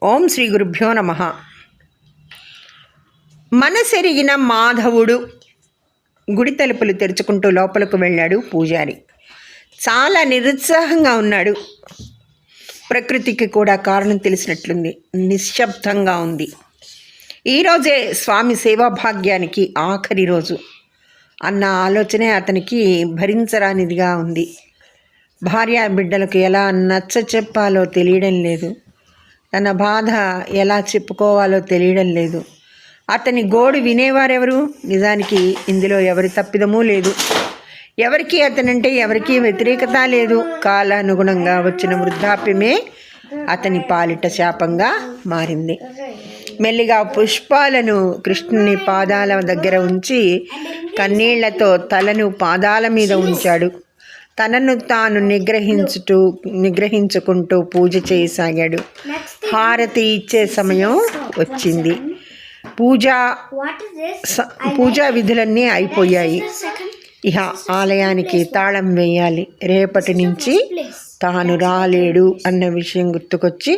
ఓం శ్రీ గురుభ్యో నమః. మనసెరిగిన మాధవుడు. గుడి తలుపులు తెరుచుకుంటూ లోపలకు వెళ్ళాడు పూజారి. చాలా నిరుత్సాహంగా ఉన్నాడు. ప్రకృతికి కూడా కారణం తెలిసినట్లుంది. నిశ్శబ్దంగా ఉంది. ఈరోజే స్వామి సేవాభాగ్యానికి ఆఖరి రోజు అన్న ఆలోచనే అతనికి భరించరానిదిగా ఉంది. భార్య బిడ్డలకు ఎలా నచ్చ చెప్పాలో తెలియడం లేదు. తన బాధ ఎలా చెప్పుకోవాలో తెలియడం లేదు. అతని గోడు వినేవారెవరు? నిజానికి ఇందులో ఎవరి తప్పిదమూ లేదు. ఎవరికి అతనంటే ఎవరికీ వ్యతిరేకత లేదు. కాలానుగుణంగా వచ్చిన వృద్ధాప్యమే అతని పాలిట శాపంగా మారింది. మెల్లిగా పుష్పాలను కృష్ణుని పాదాల దగ్గర ఉంచి కన్నీళ్లతో తలను పాదాల మీద ఉంచాడు. తనను తాను నిగ్రహించుకుంటూ పూజ చేయసాగాడు. హారతి ఇచ్చే సమయం వచ్చింది. పూజా విధులన్నీ అయిపోయాయి. ఇహ ఆలయానికి తాళం వేయాలి. రేపటి నుంచి తాను రాలేడు అన్న విషయం గుర్తుకొచ్చి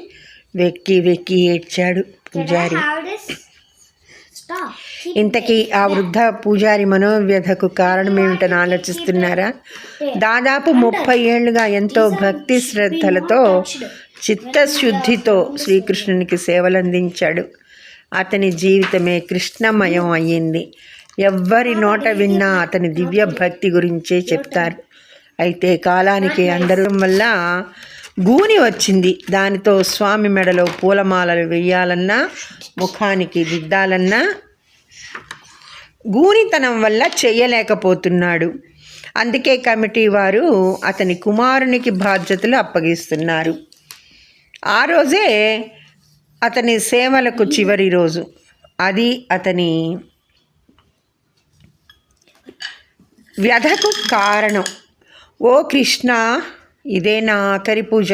వెక్కి వెక్కి ఏడ్చాడు పూజారి. ఇంతకీ ఆ వృద్ధ పూజారి మనోవ్యధకు కారణమేమిటని ఆలోచిస్తున్నారా? దాదాపు 30 ఏళ్లుగా ఎంతో భక్తి శ్రద్ధలతో చిత్తశుద్ధితో శ్రీకృష్ణునికి సేవలందించాడు. అతని జీవితమే కృష్ణమయం అయ్యింది. ఎవ్వరి నోట విన్నా అతని దివ్య భక్తి గురించే చెప్తారు. అయితే కాలానికి అందరం వల్ల గూని వచ్చింది. దానితో స్వామి మెడలో పూలమాలలు వేయాలన్నా ముఖానికి దిద్దాలన్నా గూనితనం వల్ల చేయలేకపోతున్నాడు. అందుకే కమిటీ వారు అతని కుమారునికి బాధ్యతలు అప్పగిస్తున్నారు. ఆ రోజే అతని సేవలకు చివరి రోజు. అది అతని వ్యధకు కారణం. ఓ కృష్ణ, ఇదే నా ఆఖరి పూజ.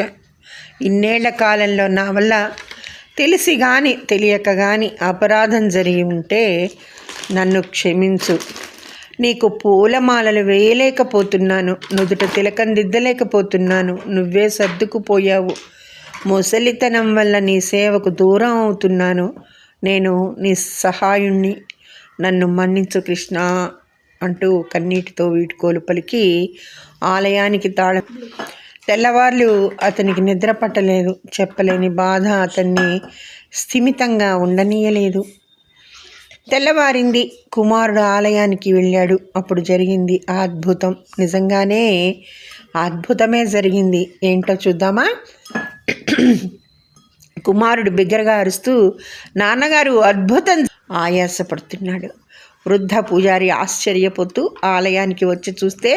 ఇన్నేళ్ల కాలంలో నా వల్ల తెలిసి కానీ తెలియక కానీ అపరాధం జరిగి ఉంటే నన్ను క్షమించు. నీకు పూలమాలలు వేయలేకపోతున్నాను, నుదుట తిలకం దిద్దలేకపోతున్నాను. నువ్వే సర్దుకుపోయావు. ముసలితనం వల్ల నీ సేవకు దూరం అవుతున్నాను. నేను నీ సహాయుణ్ణి, నన్ను మన్నించు కృష్ణ అంటూ కన్నీటితో వీడ్కోలు పలికి ఆలయానికి తాళం. తెల్లవార్లు అతనికి నిద్ర పట్టలేదు. చెప్పలేని బాధ అతన్ని స్థిమితంగా ఉండనీయలేదు. తెల్లవారింది. కుమారుడు ఆలయానికి వెళ్ళాడు. అప్పుడు జరిగింది అద్భుతం. నిజంగానే అద్భుతమే జరిగింది. ఏంటో చూద్దామా? కుమారుడు బిగ్గరగా అరుస్తూ, నాన్నగారు అద్భుతం! ఆయాసపడుతున్నాడు. వృద్ధ పూజారి ఆశ్చర్యపోతూ ఆలయానికి వచ్చి చూస్తే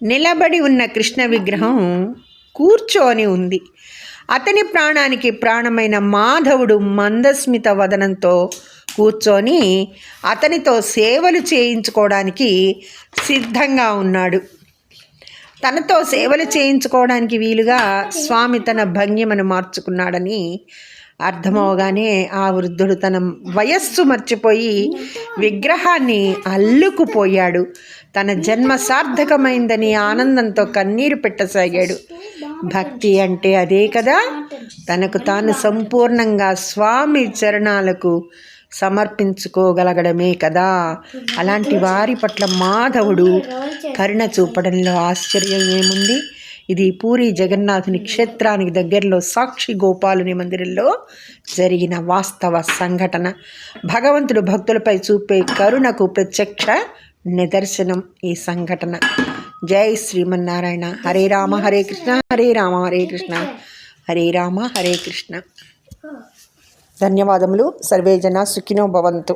నిలబడి ఉన్న కృష్ణ విగ్రహం కూర్చొని ఉంది. అతని ప్రాణానికి ప్రాణమైన మాధవుడు మందస్మిత వదనంతో కూర్చొని అతనితో సేవలు చేయించుకోవడానికి సిద్ధంగా ఉన్నాడు. తనతో సేవలు చేయించుకోవడానికి వీలుగా స్వామి తన భంగిమను మార్చుకున్నాడని అర్థమవగానే ఆ వృద్ధుడు తన వయస్సు మర్చిపోయి విగ్రహాన్ని అల్లుకుపోయాడు. తన జన్మ సార్థకమైందని ఆనందంతో కన్నీరు పెట్టసాగాడు. భక్తి అంటే అదే కదా. తనకు తాను సంపూర్ణంగా స్వామి చరణాలకు సమర్పించుకోగలగడమే కదా. అలాంటి వారి పట్ల మాధవుడు కరుణ చూపడంలో ఆశ్చర్యం ఏముంది? ఇది పూరి జగన్నాథుని క్షేత్రానికి దగ్గరలో సాక్షి గోపాలుని మందిరంలో జరిగిన వాస్తవ సంఘటన. భగవంతుడు భక్తులపై చూపే కరుణకు ప్రత్యక్ష నిదర్శనం ఈ సంఘటన. జై శ్రీమన్నారాయణ. హరే రామ హరే కృష్ణ, హరే రామ హరే కృష్ణ, హరే రామ హరే కృష్ణ. ధన్యవాదములు. సర్వే జనా సుఖినో భవంతు.